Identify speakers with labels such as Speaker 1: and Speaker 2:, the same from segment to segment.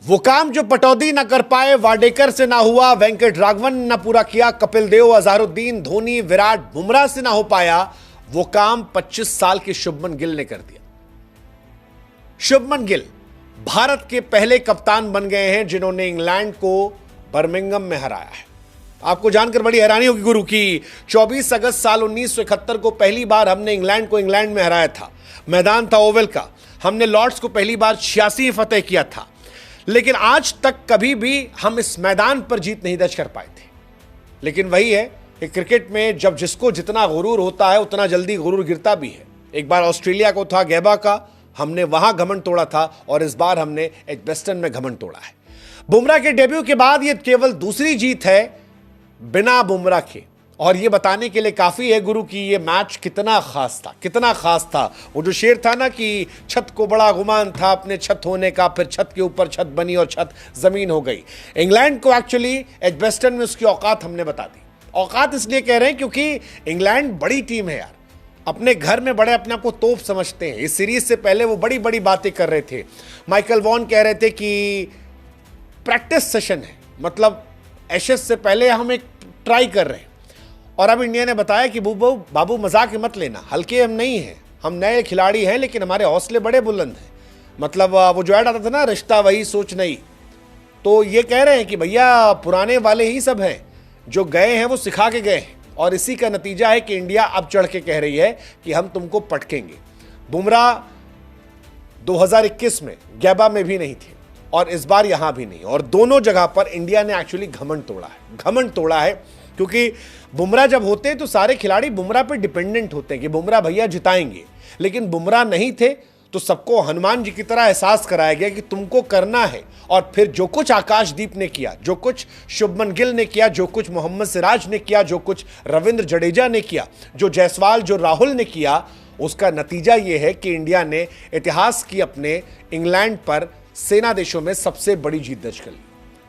Speaker 1: वो काम जो पटौदी न कर पाए वाडेकर से ना हुआ, वेंकट राघवन ने न पूरा किया, कपिल देव, अजहरुद्दीन, धोनी, विराट, बुमराह से ना हो पाया, वो काम 25 साल के शुभमन गिल ने कर दिया। शुभमन गिल भारत के पहले कप्तान बन गए हैं जिन्होंने इंग्लैंड को बर्मिंघम में हराया है। आपको जानकर बड़ी हैरानी होगी गुरु की 24 अगस्त साल 1971 को पहली बार हमने इंग्लैंड को इंग्लैंड में हराया था। मैदान था ओवल का। हमने लॉर्ड्स को पहली बार 86 फतेह किया था, लेकिन आज तक कभी भी हम इस मैदान पर जीत नहीं दर्ज कर पाए थे। लेकिन वही है कि क्रिकेट में जब जिसको जितना गुरूर होता है उतना जल्दी गुरूर गिरता भी है। एक बार ऑस्ट्रेलिया को था गैबा का, हमने वहां घमंड तोड़ा था और इस बार हमने एजबेस्टन में घमंड तोड़ा है। बुमराह के डेब्यू के बाद यह केवल दूसरी जीत है बिना बुमराह के, और यह बताने के लिए काफी है गुरु की यह मैच कितना खास था, कितना खास था। वो जो शेर था ना कि छत को बड़ा गुमान था अपने छत होने का, फिर छत के ऊपर छत बनी और छत जमीन हो गई। इंग्लैंड को एक्चुअली एजबेस्टन में उसकी औकात हमने बता दी। औकात इसलिए कह रहे हैं क्योंकि इंग्लैंड बड़ी टीम है यार, अपने घर में बड़े अपने आप को तोप समझते हैं। इस सीरीज से पहले वो बड़ी बड़ी बातें कर रहे थे। माइकल वॉन कह रहे थे कि प्रैक्टिस सेशन है, मतलब एशेज से पहले हम एक ट्राई कर रहे हैं। और अब इंडिया ने बताया कि बाबू मजाक मत लेना, हल्के हम नहीं हैं, हम नए खिलाड़ी हैं लेकिन हमारे हौसले बड़े बुलंद हैं। मतलब वो जो ऐड आता था ना, रिश्ता वही सोच नहीं, तो ये कह रहे हैं कि भैया पुराने वाले ही सब हैं, जो गए हैं वो सिखा के गए हैं। और इसी का नतीजा है कि इंडिया अब चढ़ के कह रही है कि हम तुमको पटकेंगे। बुमराह 2021 में गैबा में भी नहीं थे और इस बार यहां भी नहीं, और दोनों जगह पर इंडिया ने एक्चुअली घमंड तोड़ा है। घमंड तोड़ा है क्योंकि बुमराह जब होते हैं तो सारे खिलाड़ी बुमराह पे डिपेंडेंट होते हैं कि बुमराह भैया जिताएंगे, लेकिन बुमराह नहीं थे तो सबको हनुमान जी की तरह एहसास कराया गया कि तुमको करना है। और फिर जो कुछ आकाशदीप ने किया, जो कुछ शुभमन गिल ने किया, जो कुछ मोहम्मद सिराज ने किया, जो कुछ रविंद्र जडेजा ने किया, जो जायसवाल, जो राहुल ने किया, उसका नतीजा यह है कि इंडिया ने इतिहास की अपने इंग्लैंड पर सेना देशों में सबसे बड़ी जीत दर्ज कर ली।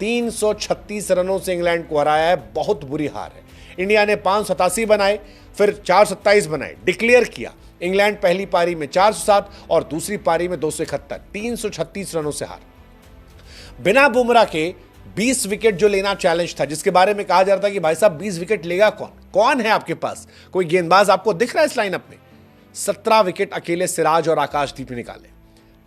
Speaker 1: 336 रनों से इंग्लैंड को हराया है। बहुत बुरी हार है। इंडिया ने 587 बनाए, फिर 427 बनाए, डिक्लेयर किया। इंग्लैंड पहली पारी में 407 और दूसरी पारी में 271, 336 रनों से हार। बिना बुमराह के 20 विकेट जो लेना चैलेंज था, जिसके बारे में कहा जा रहा था कि भाई साहब 20 विकेट लेगा कौन, कौन है आपके पास, कोई गेंदबाज आपको दिख रहा है इस लाइनअप में? 17 विकेट अकेले सिराज और आकाशदीप ने निकाले,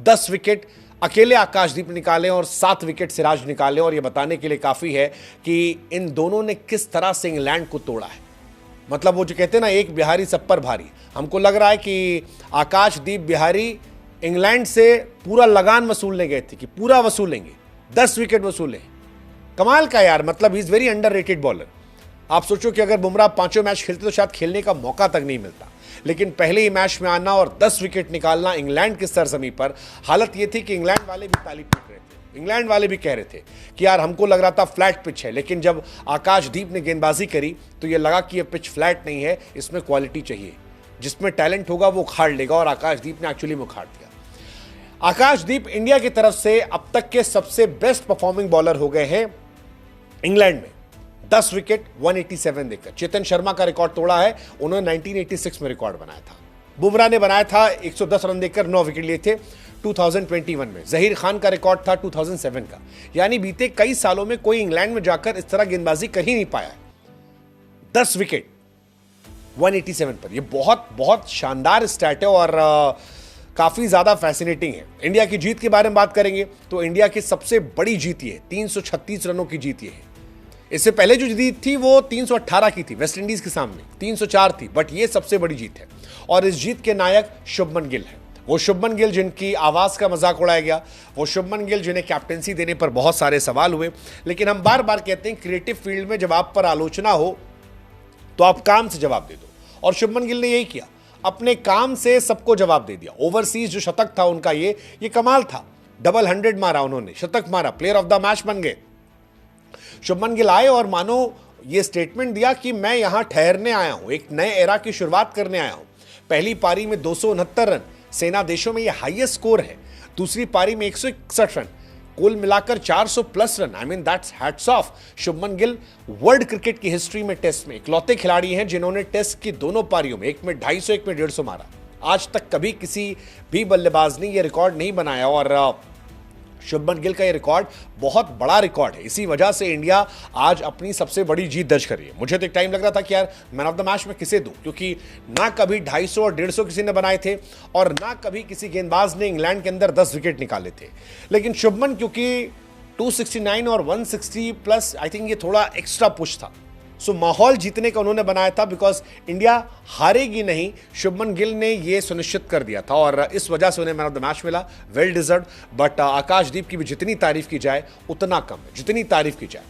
Speaker 1: 10 विकेट अकेले आकाशदीप निकाले और 7 विकेट सिराज निकाले। और यह बताने के लिए काफी है कि इन दोनों ने किस तरह से इंग्लैंड को तोड़ा है। मतलब वो जो कहते हैं ना, एक बिहारी सब पर भारी। हमको लग रहा है कि आकाशदीप बिहारी इंग्लैंड से पूरा लगान वसूलने गए थे कि पूरा वसूलेंगे, 10 विकेट वसूले। कमाल का यार, मतलब he is very underrated bowler. आप सोचो कि अगर बुमराह 5 मैच खेलते तो शायद खेलने का मौका तक नहीं मिलता, लेकिन पहले ही मैच में आना और 10 विकेट निकालना इंग्लैंड की सरजमी पर। हालत यह थी कि इंग्लैंड वाले भी ताली पीट रहे थे, इंग्लैंड वाले भी कह रहे थे कि यार हमको लग रहा था फ्लैट पिच है, लेकिन जब आकाशदीप ने गेंदबाजी करी तो यह लगा कि यह पिच फ्लैट नहीं है, इसमें क्वालिटी चाहिए, जिसमें टैलेंट होगा वो उखाड़ लेगा। और आकाशदीप ने एक्चुअली उखाड़ दिया। आकाशदीप इंडिया की तरफ से अब तक के सबसे बेस्ट परफॉर्मिंग बॉलर हो गए हैं इंग्लैंड में। 10 विकेट 187 देकर चेतन शर्मा का रिकॉर्ड तोड़ा है, उन्होंने 1986 में रिकॉर्ड बनाया था। बुमराह ने बनाया था 110 रन देकर 9 विकेट लिए थे 2021 में। जहीर खान का रिकॉर्ड था 2007 का। यानी बीते कई सालों में कोई इंग्लैंड में जाकर इस तरह गेंदबाजी कर ही नहीं पाया। 10 विकेट 187 पर, यह बहुत बहुत शानदार स्टैट है और काफी ज्यादा फैसिनेटिंग है। इंडिया की जीत के बारे में बात करेंगे तो इंडिया की सबसे बड़ी जीत ये 336 रनों की जीत ये है। इससे पहले जो जीत थी वो 318 की थी वेस्ट इंडीज के सामने, 304 थी, बट ये सबसे बड़ी जीत है। और इस जीत के नायक शुभमन गिल है। वो शुभमन गिल जिनकी आवाज का मजाक उड़ाया गया, वो शुभमन गिल जिन्हें कैप्टेंसी देने पर बहुत सारे सवाल हुए। लेकिन हम बार बार कहते हैं क्रिएटिव फील्ड में जब आप पर आलोचना हो तो आप काम से जवाब दे दो, और शुभमन गिल ने यही किया, अपने काम से सबको जवाब दे दिया। ओवरसीज जो शतक था उनका ये कमाल था। डबल 100 मारा उन्होंने, शतक मारा, प्लेयर ऑफ द मैच बन गए। शुभमन गिल आए और मानो ये स्टेटमेंट दिया कि मैं यहां ठहरने आया हूं, एक नए एरा की शुरुआत करने आया हूं। पहली पारी में 269 रन, सेना देशों में यह हाईएस्ट स्कोर है। दूसरी पारी में 161 रन, कुल मिलाकर 400 plus run. I mean that's hats off. Shubman Gill world cricket की हिस्ट्री में टेस्ट में इकलौते खिलाड़ी हैं जिन्होंने टेस्ट की दोनों पारियों में, एक में 250, एक में 150 मारा। आज तक कभी किसी भी बल्लेबाज ने यह रिकॉर्ड नहीं बनाया। और शुभमन गिल का ये रिकॉर्ड बहुत बड़ा रिकॉर्ड है। इसी वजह से इंडिया आज अपनी सबसे बड़ी जीत दर्ज करी है। मुझे तो एक टाइम लग रहा था कि यार मैन ऑफ द मैच में किसे दूं, क्योंकि ना कभी 250 और 150 किसी ने बनाए थे और ना कभी किसी गेंदबाज ने इंग्लैंड के अंदर 10 विकेट निकाले थे। लेकिन शुभमन क्योंकि 269 और 160 प्लस, आई थिंक ये थोड़ा एक्स्ट्रा पुश था। सो माहौल जीतने का उन्होंने बनाया था, बिकॉज इंडिया हारेगी नहीं, शुभमन गिल ने यह सुनिश्चित कर दिया था और इस वजह से उन्हें मैन ऑफ द मैच मिला। Well deserve. बट आकाशदीप की भी जितनी तारीफ की जाए उतना कम है, जितनी तारीफ की जाए।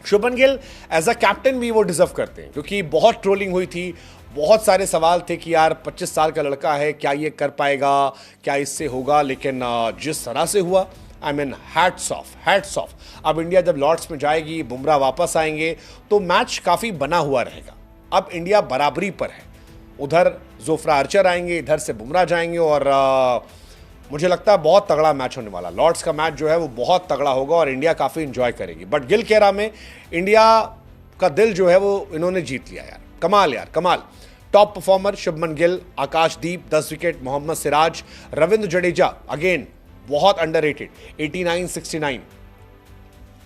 Speaker 1: Shubman Gill as a captain भी वो डिजर्व करते हैं, क्योंकि बहुत ट्रोलिंग हुई थी, बहुत सारे सवाल थे कि यार 25 साल का लड़का है, क्या ये कर पाएगा, क्या इससे होगा। लेकिन जिस तरह से हुआ, आई mean hats off, hats of. अब इंडिया जब लॉर्ड्स में जाएगी, बुमराह वापस आएंगे, तो मैच काफ़ी बना हुआ रहेगा। अब इंडिया बराबरी पर है, उधर जोफ्रा आर्चर आएंगे, इधर से बुमराह जाएंगे और मुझे लगता है बहुत तगड़ा मैच होने वाला। लॉर्ड्स का मैच जो है वो बहुत तगड़ा होगा और इंडिया काफ़ी इंजॉय करेगी। बट गिल केरा में इंडिया का दिल जो है वो इन्होंने जीत लिया यार। कमाल यार, कमाल। टॉप परफॉर्मर शुभमन गिल, आकाशदीप 10 विकेट, मोहम्मद सिराज, रविंद्र जडेजा अगेन बहुत अंडररेटेड 89-69।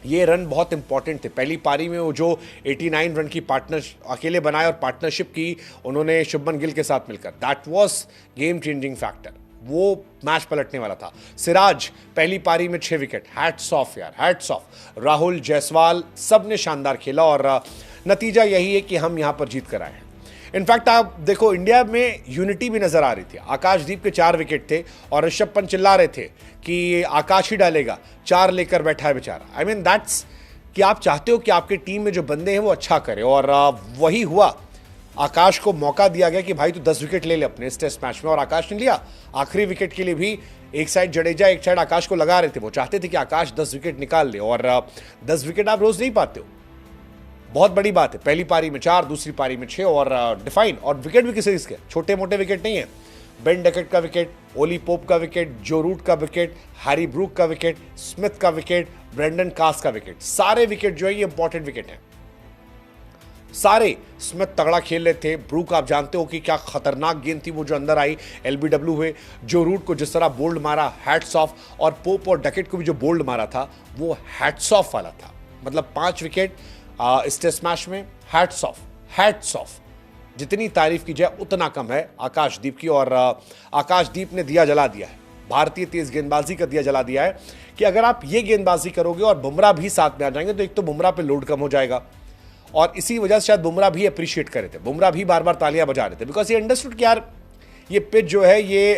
Speaker 1: ये रन बहुत इंपॉर्टेंट थे। पहली पारी में वो जो 89 रन की पार्टनर अकेले बनाए और पार्टनरशिप की उन्होंने शुभमन गिल के साथ मिलकर, that was game changing factor. वो मैच पलटने वाला था। सिराज पहली पारी में 6 विकेट, हैट्स ऑफ यार, हैट्स ऑफ। राहुल, जायसवाल सब ने शानदार खेला और नतीजा यही है कि हम यहां पर जीत कर आए हैं। इनफैक्ट आप देखो, इंडिया में यूनिटी भी नजर आ रही थी। आकाशदीप के 4 विकेट थे और ऋषभ पंत चिल्ला रहे थे कि आकाश ही डालेगा, 4 लेकर बैठा है बेचारा। आई मीन दैट्स कि आप चाहते हो कि आपके टीम में जो बंदे हैं वो अच्छा करें, और वही हुआ। आकाश को मौका दिया गया कि भाई तू 10 विकेट ले ले अपने इस टेस्ट मैच में, और आकाश ने लिया। आखिरी विकेट के लिए भी एक साइड जडेजा, एक साइड आकाश को लगा रहे थे। वो चाहते थे कि आकाश 10 विकेट निकाल ले, और 10 विकेट आप रोज नहीं पाते हो, बहुत बड़ी बात है। पहली पारी में 4, दूसरी पारी में 6 और डिफाइन, और विकेट भी किसी के छोटे मोटे विकेट नहीं है। बेन डकेट का विकेट, ओली पोप का विकेट, जो रूट का विकेट, हैरी ब्रूक का विकेट, स्मिथ का विकेट, ब्रेंडन कास का विकेट, सारे विकेट जो है ये इंपॉर्टेंट विकेट हैं सारे। स्मिथ तगड़ा खेल रहे थे, ब्रूक आप जानते हो कि क्या खतरनाक गेंद थी वो जो अंदर आई, एलबीडब्ल्यू हुए। जो रूट को जिस तरह बोल्ड मारा, हैट्स ऑफ। और पोप और डकेट को भी जो बोल्ड मारा था वो हैट्स ऑफ वाला था। मतलब 5 विकेट इस टेस्ट मैच में, हैट्स ऑफ, हैट्स ऑफ। जितनी तारीफ की जाए उतना कम है आकाशदीप की, और आकाशदीप ने दिया जला दिया है, भारतीय तेज गेंदबाजी का दिया जला दिया है कि अगर आप ये गेंदबाजी करोगे और बुमराह भी साथ में आ जाएंगे तो एक तो बुमराह पे लोड कम हो जाएगा, और इसी वजह से शायद बुमराह भी अप्रिशिएट कर रहे थे, बुमराह भी बार बार तालियां बजा रहे थे, बिकॉज ये अंडरस्टूड कि यार ये पिच जो है ये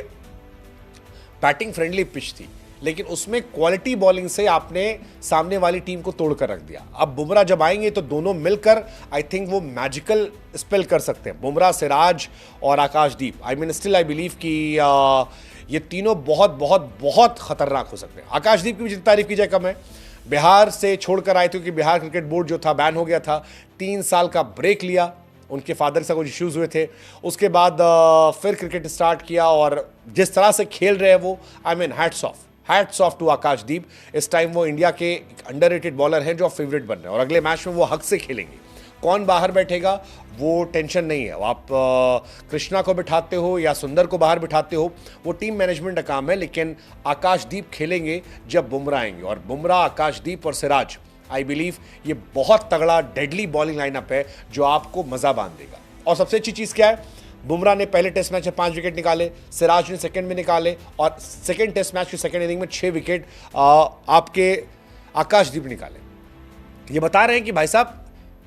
Speaker 1: बैटिंग फ्रेंडली पिच थी, लेकिन उसमें क्वालिटी बॉलिंग से आपने सामने वाली टीम को तोड़ कर रख दिया। अब बुमराह जब आएंगे तो दोनों मिलकर आई थिंक वो मैजिकल स्पेल कर सकते हैं, बुमराह, सिराज और Akashdeep. I mean still I believe कि ये तीनों बहुत बहुत बहुत खतरनाक हो सकते हैं। आकाशदीप की भी जितनी तारीफ की जाए कम है। बिहार से छोड़कर आए थे क्योंकि बिहार क्रिकेट बोर्ड जो था बैन हो गया था, 3 साल का ब्रेक लिया, उनके फादर से कुछ इश्यूज हुए थे, उसके बाद फिर क्रिकेट स्टार्ट किया, और जिस तरह से खेल रहे हैं वो, I mean hats off, hats off to Akashdeep. इस टाइम वो इंडिया के अंडररेटेड बॉलर हैं जो फेवरेट बन रहे हैं, और अगले मैच में वो हक से खेलेंगे। कौन बाहर बैठेगा वो टेंशन नहीं है, आप कृष्णा को बिठाते हो या सुंदर को बाहर बिठाते हो, वो टीम मैनेजमेंट का काम है। लेकिन आकाशदीप खेलेंगे जब बुमराह आएंगे, और बुमराह, आकाशदीप और सिराज, आई बिलीव ये बहुत तगड़ा डेडली बॉलिंग लाइनअप है जो आपको मजा बांध देगा। और सबसे अच्छी चीज क्या है, बुमराह ने पहले टेस्ट मैच में 5 विकेट निकाले, सिराज ने सेकंड में निकाले, और सेकंड टेस्ट मैच की सेकंड इनिंग में 6 विकेट आपके आकाशदीप निकाले। ये बता रहे हैं कि भाई साहब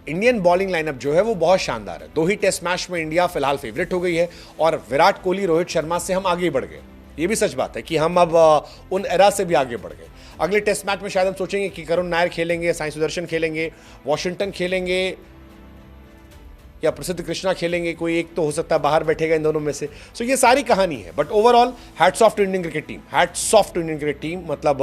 Speaker 1: इंडियन बॉलिंग लाइनअप जो है वो बहुत शानदार है। 2 ही टेस्ट मैच में इंडिया फिलहाल फेवरेट हो गई है, और विराट कोहली, रोहित शर्मा से हम आगे बढ़ गए। ये भी सच बात है कि हम अब उन एरा से भी आगे बढ़ गए। अगले टेस्ट मैच में शायद हम सोचेंगे कि करुण नायर खेलेंगे, साई सुदर्शन खेलेंगे, वॉशिंगटन खेलेंगे, या प्रसिद्ध कृष्णा खेलेंगे, कोई एक तो हो सकता है बाहर बैठेगा इन दोनों में से। सो ये सारी कहानी है। But overall hats off to Indian cricket team, hats off to Indian cricket team. मतलब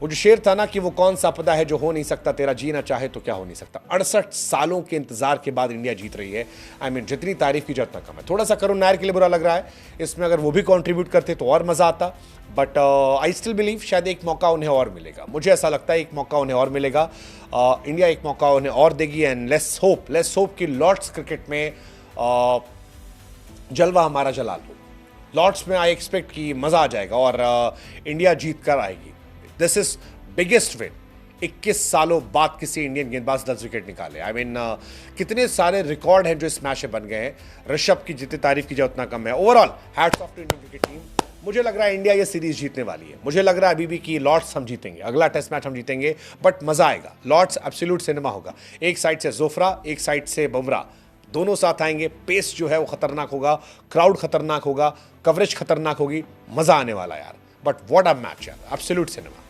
Speaker 1: वो जो शेर था ना कि वो कौन सा आपदा है जो हो नहीं सकता, तेरा जीना चाहे तो क्या हो नहीं सकता। 68 सालों के इंतजार के बाद इंडिया जीत रही है। आई मीन जितनी तारीफ की जाता कम है। थोड़ा सा करुण नायर के लिए बुरा लग रहा है, इसमें अगर वो भी कंट्रीब्यूट करते तो और मजा आता। बट आई स्टिल बिलीव शायद एक मौका उन्हें और मिलेगा, मुझे ऐसा लगता है एक मौका उन्हें और मिलेगा। इंडिया एक मौका उन्हें और देगी, एंड लेट्स होप कि लॉर्ड्स क्रिकेट में जलवा हमारा जला लो। लॉर्ड्स में आई एक्सपेक्ट कि मजा आ जाएगा और इंडिया जीत कर आएगी। This is biggest win. 21 सालों बाद किसी इंडियन गेंदबाज 10 विकेट निकाले। आई मीन कितने सारे रिकॉर्ड हैं जो इस मैच में बन गए हैं। ऋषभ की जितनी तारीफ की जाए उतना कम है। Overall hats off to Indian cricket team. मुझे लग रहा है इंडिया ये सीरीज जीतने वाली है। मुझे लग रहा है अभी भी कि लॉर्ड्स हम जीतेंगे, अगला टेस्ट मैच हम जीतेंगे, बट मजा आएगा। लॉर्ड्स एब्सोल्यूट सिनेमा होगा। एक साइड से जोफ्रा, एक साइड से बुमराह, दोनों साथ आएंगे। पेस जो है वो खतरनाक होगा, क्राउड खतरनाक होगा, कवरेज खतरनाक होगी, मजा आने वाला यार। बट व्हाट अ मैच यार, एब्सोल्यूट सिनेमा।